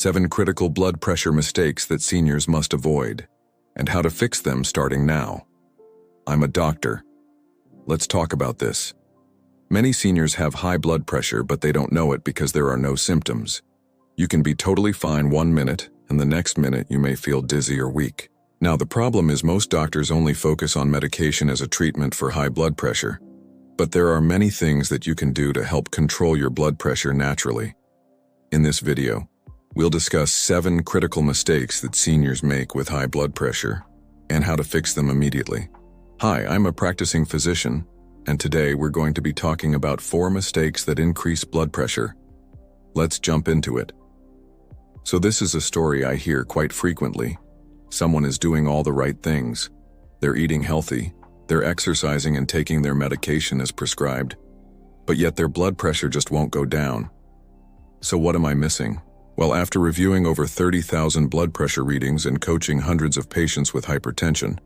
7 critical blood pressure mistakes that seniors must avoid, and how to fix them starting now. I'm a doctor. Let's talk about this. Many seniors have high blood pressure, but they don't know it because there are no symptoms. You can be totally fine 1 minute, and the next minute you may feel dizzy or weak. Now, the problem is most doctors only focus on medication as a treatment for high blood pressure. But there are many things that you can do to help control your blood pressure naturally. In this video, we'll discuss 7 critical mistakes that seniors make with high blood pressure and how to fix them immediately. Hi, I'm a practicing physician, and today we're going to be talking about 4 mistakes that increase blood pressure. Let's jump into it. So this is a story I hear quite frequently. Someone is doing all the right things. They're eating healthy, they're exercising and taking their medication as prescribed, but yet their blood pressure just won't go down. So what am I missing? Well, after reviewing over 30,000 blood pressure readings and coaching hundreds of patients with hypertension,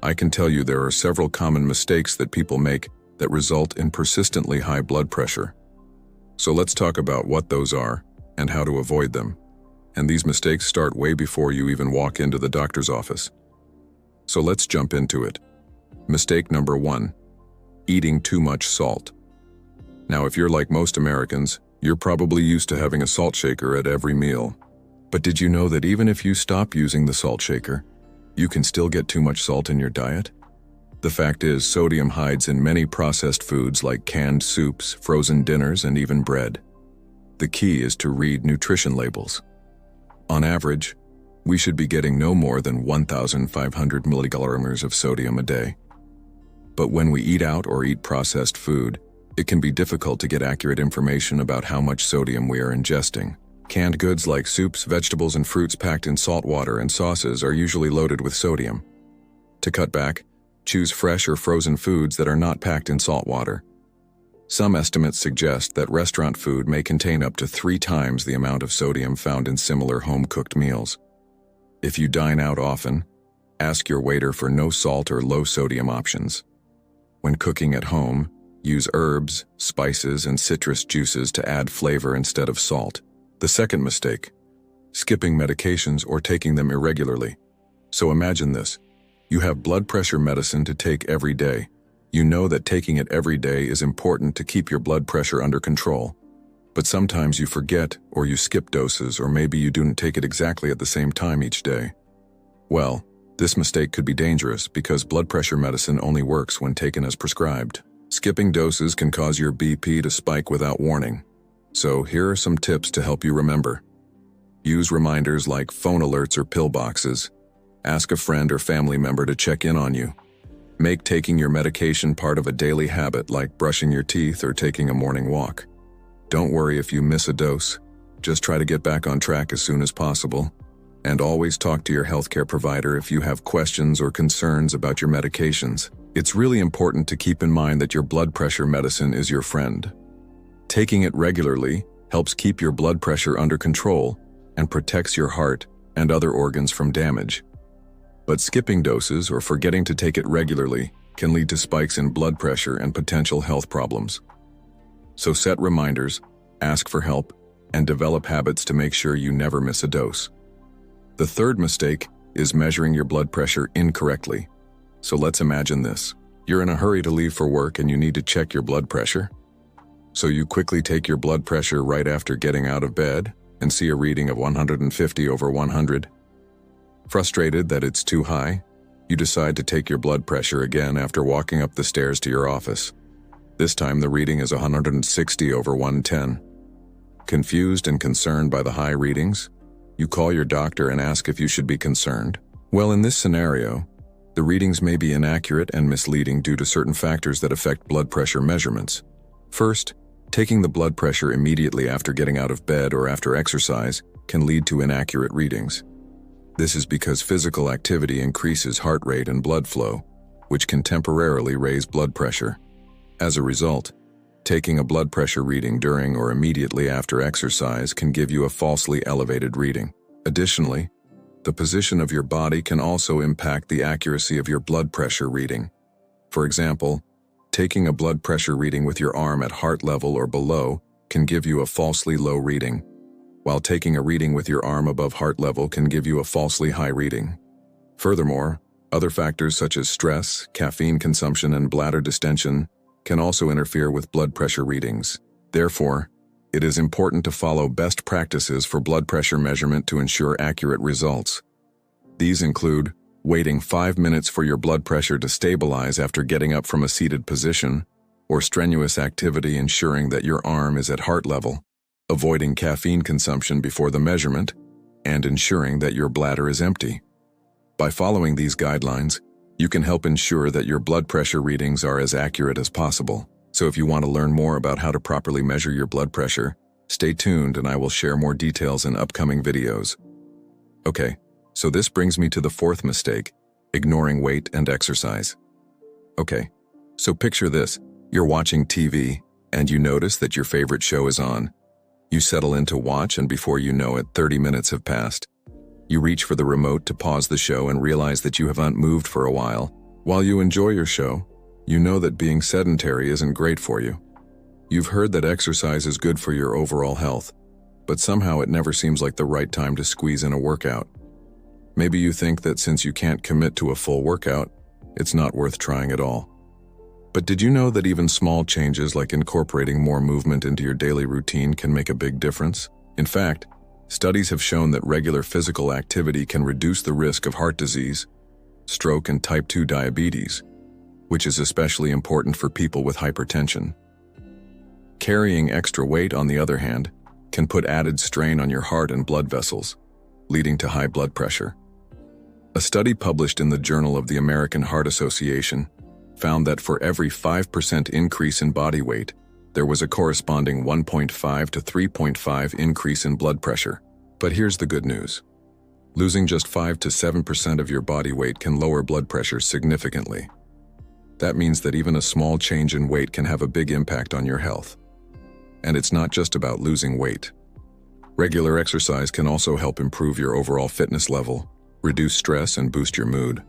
I can tell you there are several common mistakes that people make that result in persistently high blood pressure. So let's talk about what those are and how to avoid them. And these mistakes start way before you even walk into the doctor's office. So let's jump into it. Mistake number 1, eating too much salt. Now, if you're like most Americans, you're probably used to having a salt shaker at every meal. But did you know that even if you stop using the salt shaker, you can still get too much salt in your diet? The fact is, sodium hides in many processed foods like canned soups, frozen dinners, and even bread. The key is to read nutrition labels. On average, we should be getting no more than 1,500 milligrams of sodium a day. But when we eat out or eat processed food, it can be difficult to get accurate information about how much sodium we are ingesting. Canned goods like soups, vegetables, and fruits packed in salt water and sauces are usually loaded with sodium. To cut back, choose fresh or frozen foods that are not packed in salt water. Some estimates suggest that restaurant food may contain up to 3 times the amount of sodium found in similar home-cooked meals. If you dine out often, ask your waiter for no salt or low-sodium options. When cooking at home, use herbs, spices, and citrus juices to add flavor instead of salt. The second mistake, skipping medications or taking them irregularly. So imagine this. You have blood pressure medicine to take every day. You know that taking it every day is important to keep your blood pressure under control. But sometimes you forget, or you skip doses, or maybe you didn't take it exactly at the same time each day. Well, this mistake could be dangerous because blood pressure medicine only works when taken as prescribed. Skipping doses can cause your BP to spike without warning. So here are some tips to help you remember. Use reminders like phone alerts or pill boxes. Ask a friend or family member to check in on you. Make taking your medication part of a daily habit like brushing your teeth or taking a morning walk. Don't worry if you miss a dose. Just try to get back on track as soon as possible. And always talk to your healthcare provider if you have questions or concerns about your medications. It's really important to keep in mind that your blood pressure medicine is your friend. Taking it regularly helps keep your blood pressure under control and protects your heart and other organs from damage. But skipping doses or forgetting to take it regularly can lead to spikes in blood pressure and potential health problems. So set reminders, ask for help, and develop habits to make sure you never miss a dose. The third mistake is measuring your blood pressure incorrectly. So let's imagine this. You're in a hurry to leave for work and you need to check your blood pressure. So you quickly take your blood pressure right after getting out of bed and see a reading of 150/100. Frustrated that it's too high, you decide to take your blood pressure again after walking up the stairs to your office. This time the reading is 160/110. Confused and concerned by the high readings, you call your doctor and ask if you should be concerned. Well, in this scenario, the readings may be inaccurate and misleading due to certain factors that affect blood pressure measurements. First, taking the blood pressure immediately after getting out of bed or after exercise can lead to inaccurate readings. This is because physical activity increases heart rate and blood flow, which can temporarily raise blood pressure. As a result, taking a blood pressure reading during or immediately after exercise can give you a falsely elevated reading. Additionally, the position of your body can also impact the accuracy of your blood pressure reading. For example, taking a blood pressure reading with your arm at heart level or below can give you a falsely low reading. while taking a reading with your arm above heart level can give you a falsely high reading. Furthermore, other factors such as stress, caffeine consumption, and bladder distension can also interfere with blood pressure readings. Therefore, it is important to follow best practices for blood pressure measurement to ensure accurate results. These include waiting 5 minutes for your blood pressure to stabilize after getting up from a seated position, or strenuous activity ensuring that your arm is at heart level, avoiding caffeine consumption before the measurement, and ensuring that your bladder is empty. By following these guidelines, you can help ensure that your blood pressure readings are as accurate as possible. So if you want to learn more about how to properly measure your blood pressure, stay tuned and I will share more details in upcoming videos. Okay, so this brings me to the fourth mistake, ignoring weight and exercise. Okay, so picture this. You're watching TV and you notice that your favorite show is on. You settle in to watch and before you know it, 30 minutes have passed. You reach for the remote to pause the show and realize that you haven't moved for a while. While you enjoy your show, you know that being sedentary isn't great for you. You've heard that exercise is good for your overall health, but somehow it never seems like the right time to squeeze in a workout. Maybe you think that since you can't commit to a full workout, it's not worth trying at all. But did you know that even small changes like incorporating more movement into your daily routine can make a big difference? In fact, studies have shown that regular physical activity can reduce the risk of heart disease, stroke, and type 2 diabetes, which is especially important for people with hypertension. Carrying extra weight, on the other hand, can put added strain on your heart and blood vessels, leading to high blood pressure. A study published in the Journal of the American Heart Association found that for every 5% increase in body weight, there was a corresponding 1.5 to 3.5 increase in blood pressure. But here's the good news. Losing just 5 to 7% of your body weight can lower blood pressure significantly. That means that even a small change in weight can have a big impact on your health. And it's not just about losing weight. Regular exercise can also help improve your overall fitness level, reduce stress, and boost your mood.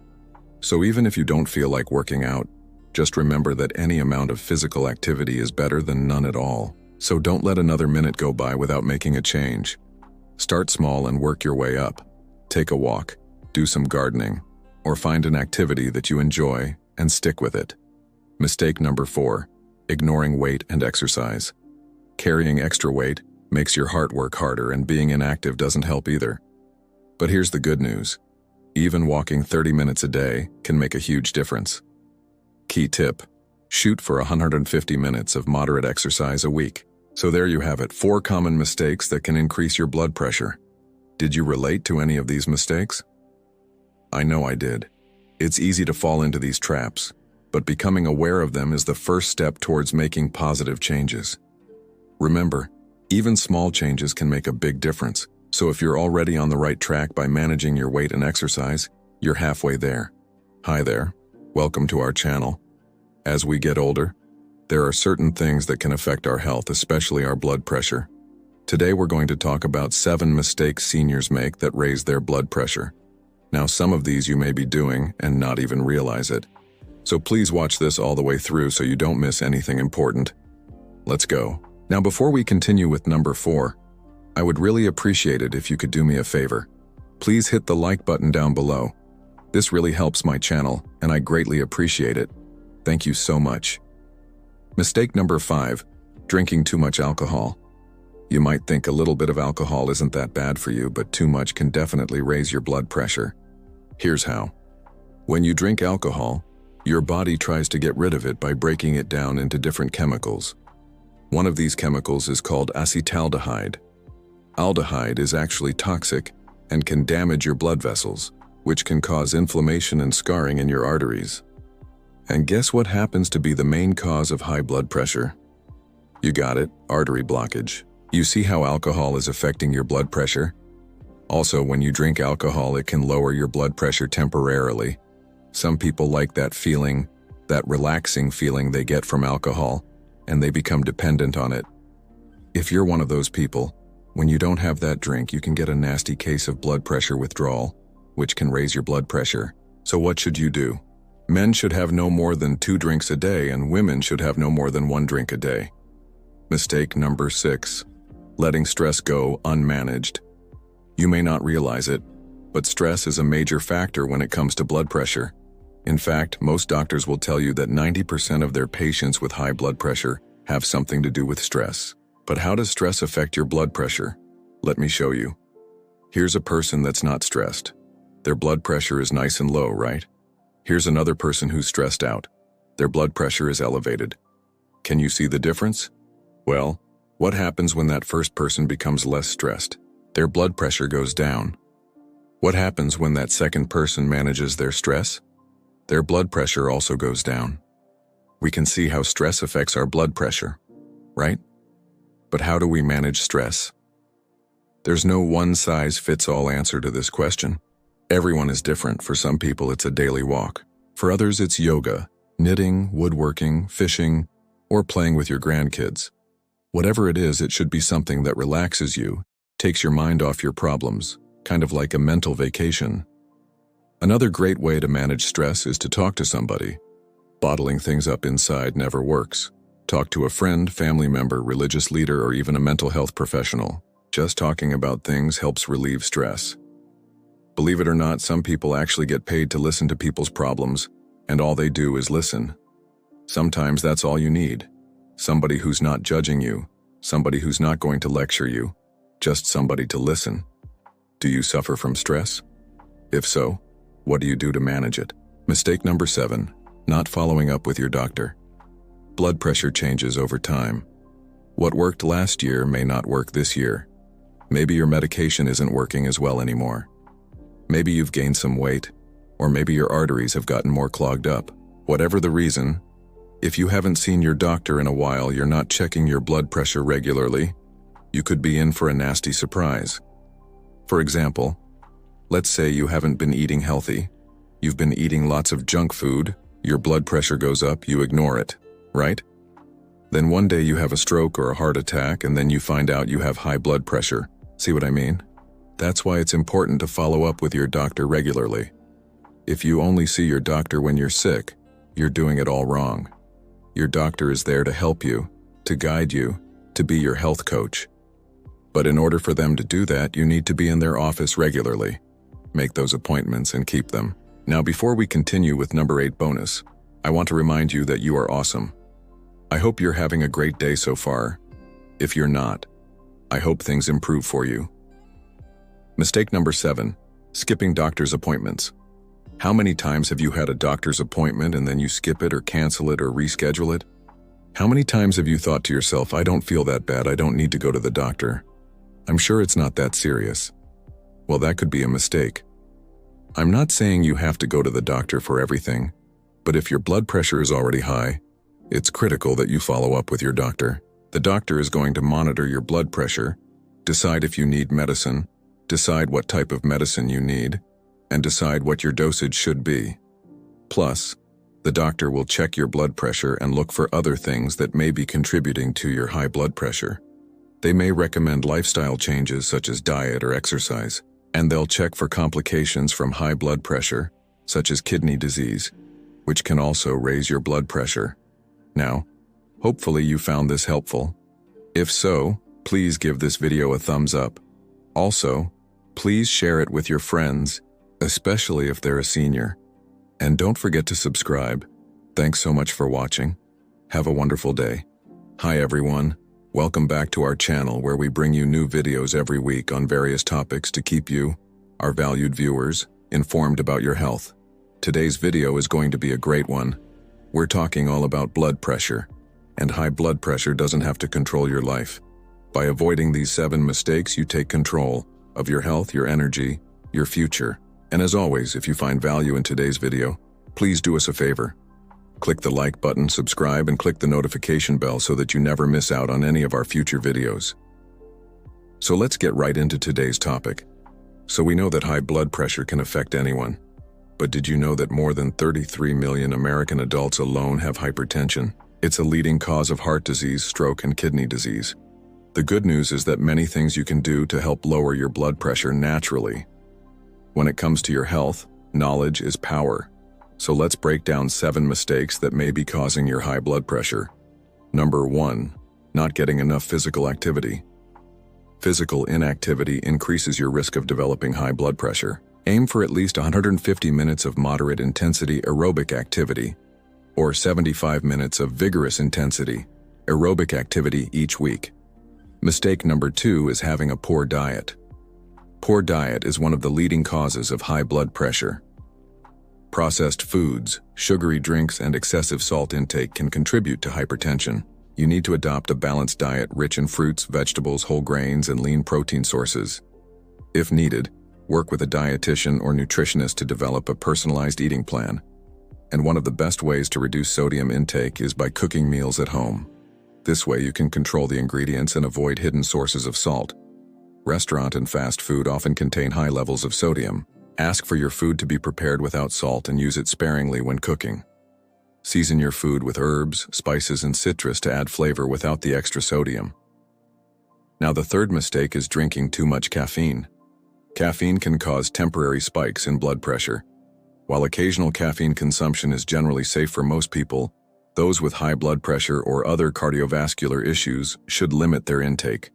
So even if you don't feel like working out, just remember that any amount of physical activity is better than none at all. So don't let another minute go by without making a change. Start small and work your way up. Take a walk, do some gardening, or find an activity that you enjoy and stick with it. Mistake number 4, ignoring weight and exercise. Carrying extra weight makes your heart work harder, and being inactive doesn't help either. But here's the good news. Even walking 30 minutes a day can make a huge difference. Key tip: shoot for 150 minutes of moderate exercise a week. So there you have it, 4 common mistakes that can increase your blood pressure. Did you relate to any of these mistakes? I know I did. It's easy to fall into these traps, but becoming aware of them is the first step towards making positive changes. Remember, even small changes can make a big difference, so if you're already on the right track by managing your weight and exercise, you're halfway there. Hi there, welcome to our channel. As we get older, there are certain things that can affect our health, especially our blood pressure. Today we're going to talk about 7 mistakes seniors make that raise their blood pressure. Now, some of these you may be doing and not even realize it. So please watch this all the way through so you don't miss anything important. Let's go. Now, before we continue with number 4, I would really appreciate it if you could do me a favor. Please hit the like button down below. This really helps my channel, and I greatly appreciate it. Thank you so much. Mistake number 5, drinking too much alcohol. You might think a little bit of alcohol isn't that bad for you, but too much can definitely raise your blood pressure. Here's how. When you drink alcohol, your body tries to get rid of it by breaking it down into different chemicals. One of these chemicals is called acetaldehyde. Aldehyde is actually toxic and can damage your blood vessels, which can cause inflammation and scarring in your arteries. And guess what happens to be the main cause of high blood pressure? You got it, artery blockage. You see how alcohol is affecting your blood pressure? Also, when you drink alcohol, it can lower your blood pressure temporarily. Some people like that feeling, that relaxing feeling they get from alcohol, and they become dependent on it. If you're one of those people, when you don't have that drink, you can get a nasty case of blood pressure withdrawal, which can raise your blood pressure. So what should you do? Men should have no more than 2 drinks a day, and women should have no more than 1 drink a day. Mistake number 6, letting stress go unmanaged. You may not realize it, but stress is a major factor when it comes to blood pressure. In fact, most doctors will tell you that 90% of their patients with high blood pressure have something to do with stress. But how does stress affect your blood pressure? Let me show you. Here's a person that's not stressed. Their blood pressure is nice and low, right? Here's another person who's stressed out. Their blood pressure is elevated. Can you see the difference? Well, what happens when that first person becomes less stressed? Their blood pressure goes down. What happens when that second person manages their stress? Their blood pressure also goes down. We can see how stress affects our blood pressure, right? But how do we manage stress? There's no one-size-fits-all answer to this question. Everyone is different. For some people, it's a daily walk. For others, it's yoga, knitting, woodworking, fishing, or playing with your grandkids. Whatever it is, it should be something that relaxes you, takes your mind off your problems, kind of like a mental vacation. Another great way to manage stress is to talk to somebody. Bottling things up inside never works. Talk to a friend, family member, religious leader, or even a mental health professional. Just talking about things helps relieve stress. Believe it or not, some people actually get paid to listen to people's problems, and all they do is listen. Sometimes that's all you need. Somebody who's not judging you, somebody who's not going to lecture you, just somebody to listen. Do you suffer from stress? If so, what do you do to manage it? Mistake number 7, not following up with your doctor. Blood pressure changes over time. What worked last year may not work this year. Maybe your medication isn't working as well anymore. Maybe you've gained some weight, or maybe your arteries have gotten more clogged up. Whatever the reason, if you haven't seen your doctor in a while, you're not checking your blood pressure regularly, you could be in for a nasty surprise. For example, let's say you haven't been eating healthy. You've been eating lots of junk food, your blood pressure goes up, you ignore it, right? Then one day you have a stroke or a heart attack, and then you find out you have high blood pressure. See what I mean? That's why it's important to follow up with your doctor regularly. If you only see your doctor when you're sick, you're doing it all wrong. Your doctor is there to help you, to guide you, to be your health coach. But in order for them to do that, you need to be in their office regularly. Make those appointments and keep them. Now, before we continue with number 8 bonus, I want to remind you that you are awesome. I hope you're having a great day so far. If you're not, I hope things improve for you. Mistake number 7, skipping doctor's appointments. How many times have you had a doctor's appointment and then you skip it or cancel it or reschedule it? How many times have you thought to yourself, I don't feel that bad, I don't need to go to the doctor. I'm sure it's not that serious. Well, that could be a mistake. I'm not saying you have to go to the doctor for everything, but if your blood pressure is already high, it's critical that you follow up with your doctor. The doctor is going to monitor your blood pressure, decide if you need medicine, decide what type of medicine you need, and decide what your dosage should be. Plus, the doctor will check your blood pressure and look for other things that may be contributing to your high blood pressure. They may recommend lifestyle changes such as diet or exercise, and they'll check for complications from high blood pressure, such as kidney disease, which can also raise your blood pressure. Now, hopefully you found this helpful. If so, please give this video a thumbs up. Also, please share it with your friends, especially if they're a senior. And don't forget to subscribe. Thanks so much for watching. Have a wonderful day. Hi everyone. Welcome back to our channel where we bring you new videos every week on various topics to keep you, our valued viewers, informed about your health. Today's video is going to be a great one. We're talking all about blood pressure, and high blood pressure doesn't have to control your life. By avoiding these 7 mistakes, you take control of your health, your energy, your future. And as always, if you find value in today's video, please do us a favor. Click the like button, subscribe, and click the notification bell so that you never miss out on any of our future videos. So let's get right into today's topic. So we know that high blood pressure can affect anyone. But did you know that more than 33 million American adults alone have hypertension? It's a leading cause of heart disease, stroke, and kidney disease. The good news is that many things you can do to help lower your blood pressure naturally. When it comes to your health, knowledge is power. So let's break down 7 mistakes that may be causing your high blood pressure. Number 1, not getting enough physical activity. Physical inactivity increases your risk of developing high blood pressure. Aim for at least 150 minutes of moderate intensity aerobic activity, or 75 minutes of vigorous intensity aerobic activity each week. Mistake number 2 is having a poor diet. Poor diet is one of the leading causes of high blood pressure. Processed foods, sugary drinks, and excessive salt intake can contribute to hypertension. You need to adopt a balanced diet rich in fruits, vegetables, whole grains, and lean protein sources. If needed, work with a dietitian or nutritionist to develop a personalized eating plan. And one of the best ways to reduce sodium intake is by cooking meals at home. This way you can control the ingredients and avoid hidden sources of salt. Restaurant and fast food often contain high levels of sodium. Ask for your food to be prepared without salt and use it sparingly when cooking. Season your food with herbs, spices, and citrus to add flavor without the extra sodium. Now, the third mistake is drinking too much caffeine. Caffeine can cause temporary spikes in blood pressure. While occasional caffeine consumption is generally safe for most people, those with high blood pressure or other cardiovascular issues should limit their intake.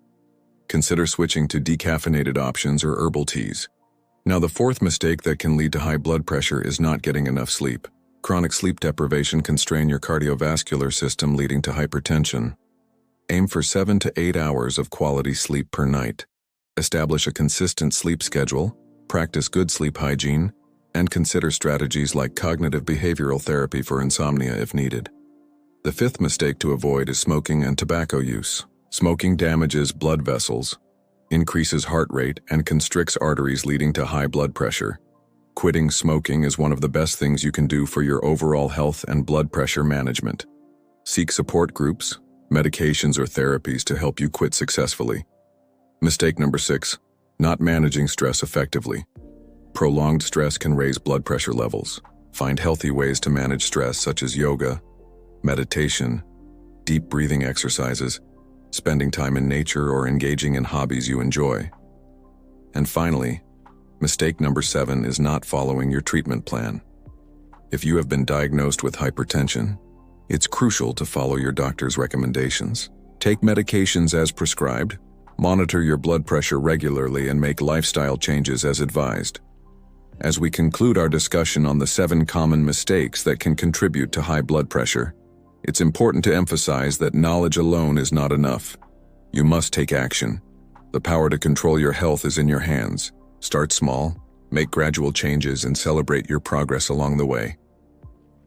Consider switching to decaffeinated options or herbal teas. Now, the fourth mistake that can lead to high blood pressure is not getting enough sleep. Chronic sleep deprivation can strain your cardiovascular system, leading to hypertension. Aim for 7 to 8 hours of quality sleep per night. Establish a consistent sleep schedule, practice good sleep hygiene, and consider strategies like cognitive behavioral therapy for insomnia if needed. The fifth mistake to avoid is smoking and tobacco use. Smoking damages blood vessels, increases heart rate, and constricts arteries, leading to high blood pressure. Quitting smoking is one of the best things you can do for your overall health and blood pressure management. Seek support groups, medications, or therapies to help you quit successfully. Mistake number 6, not managing stress effectively. Prolonged stress can raise blood pressure levels. Find healthy ways to manage stress, such as yoga, meditation, deep breathing exercises, spending time in nature, or engaging in hobbies you enjoy. And finally, mistake number 7 is not following your treatment plan. If you have been diagnosed with hypertension, it's crucial to follow your doctor's recommendations. Take medications as prescribed, monitor your blood pressure regularly, and make lifestyle changes as advised. As we conclude our discussion on the 7 common mistakes that can contribute to high blood pressure, it's important to emphasize that knowledge alone is not enough. You must take action. The power to control your health is in your hands. Start small, make gradual changes, and celebrate your progress along the way.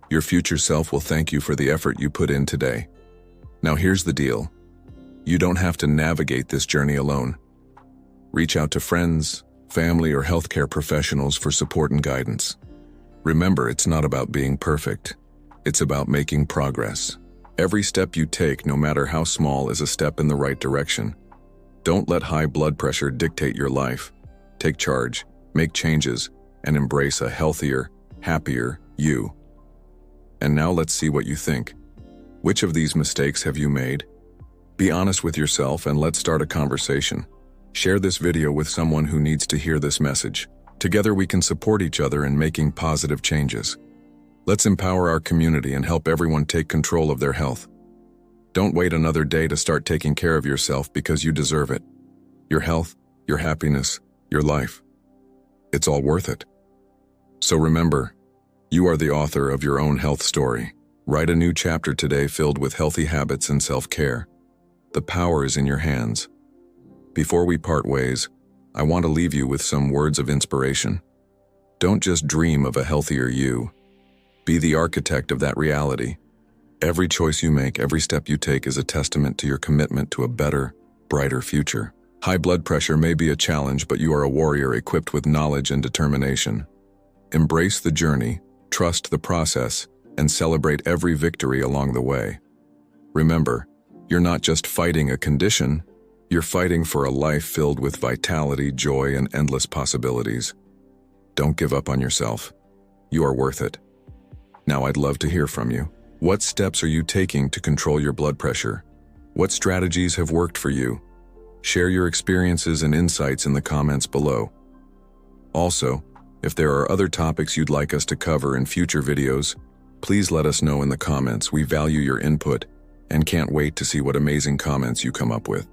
Your future self will thank you for the effort you put in today. Now, here's the deal. You don't have to navigate this journey alone. Reach out to friends, family, or healthcare professionals for support and guidance. Remember, it's not about being perfect. It's about making progress. Every step you take, no matter how small, is a step in the right direction. Don't let high blood pressure dictate your life. Take charge, make changes, and embrace a healthier, happier you. And now let's see what you think. Which of these mistakes have you made? Be honest with yourself and let's start a conversation. Share this video with someone who needs to hear this message. Together we can support each other in making positive changes. Let's empower our community and help everyone take control of their health. Don't wait another day to start taking care of yourself, because you deserve it. Your health, your happiness, your life. It's all worth it. So remember, you are the author of your own health story. Write a new chapter today filled with healthy habits and self-care. The power is in your hands. Before we part ways, I want to leave you with some words of inspiration. Don't just dream of a healthier you. Be the architect of that reality. Every choice you make, every step you take is a testament to your commitment to a better, brighter future. High blood pressure may be a challenge, but you are a warrior equipped with knowledge and determination. Embrace the journey, trust the process, and celebrate every victory along the way. Remember, you're not just fighting a condition, you're fighting for a life filled with vitality, joy, and endless possibilities. Don't give up on yourself. You are worth it. Now I'd love to hear from you. What steps are you taking to control your blood pressure? What strategies have worked for you? Share your experiences and insights in the comments below. Also, if there are other topics you'd like us to cover in future videos, please let us know in the comments. We value your input and can't wait to see what amazing comments you come up with.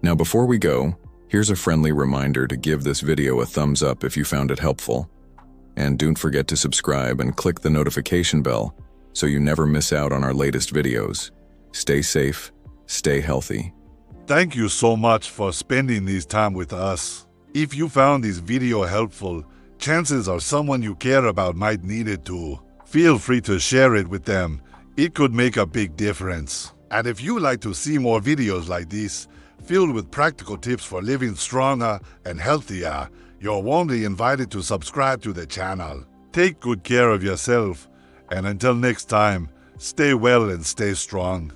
Now, before we go, Here's a friendly reminder to give this video a thumbs up if you found it helpful. And don't forget to subscribe and click the notification bell so you never miss out on our latest videos. Stay safe, stay healthy. Thank you so much for spending this time with us. If you found this video helpful, chances are someone you care about might need it too. Feel free to share it with them. It could make a big difference. And if you like to see more videos like this, filled with practical tips for living stronger and healthier, you're warmly invited to subscribe to the channel. Take good care of yourself, and until next time, stay well and stay strong.